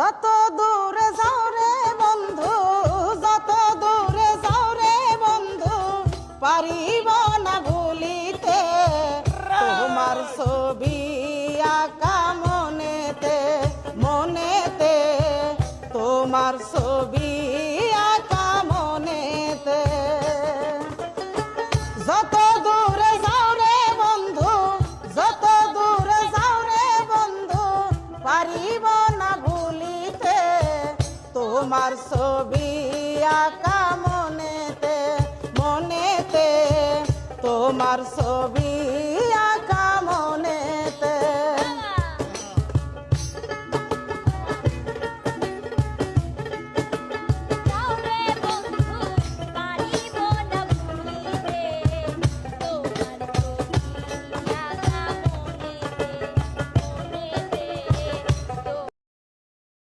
যত দূরে যাও রে বন্ধু, যত দূরে যাও রে বন্ধু, পারিব না ভুলিতে তোমার ছবি আঁকা মনেতে, মনেতে তোমার ছবি আঁকা মনেতে। যত দূরে যাও রে বন্ধু, যত দূরে যাও রে বন্ধু, পারিব না ভুলিতে তোমার ছবি আঁকা মনেতে, মনেতে তোমার ছবি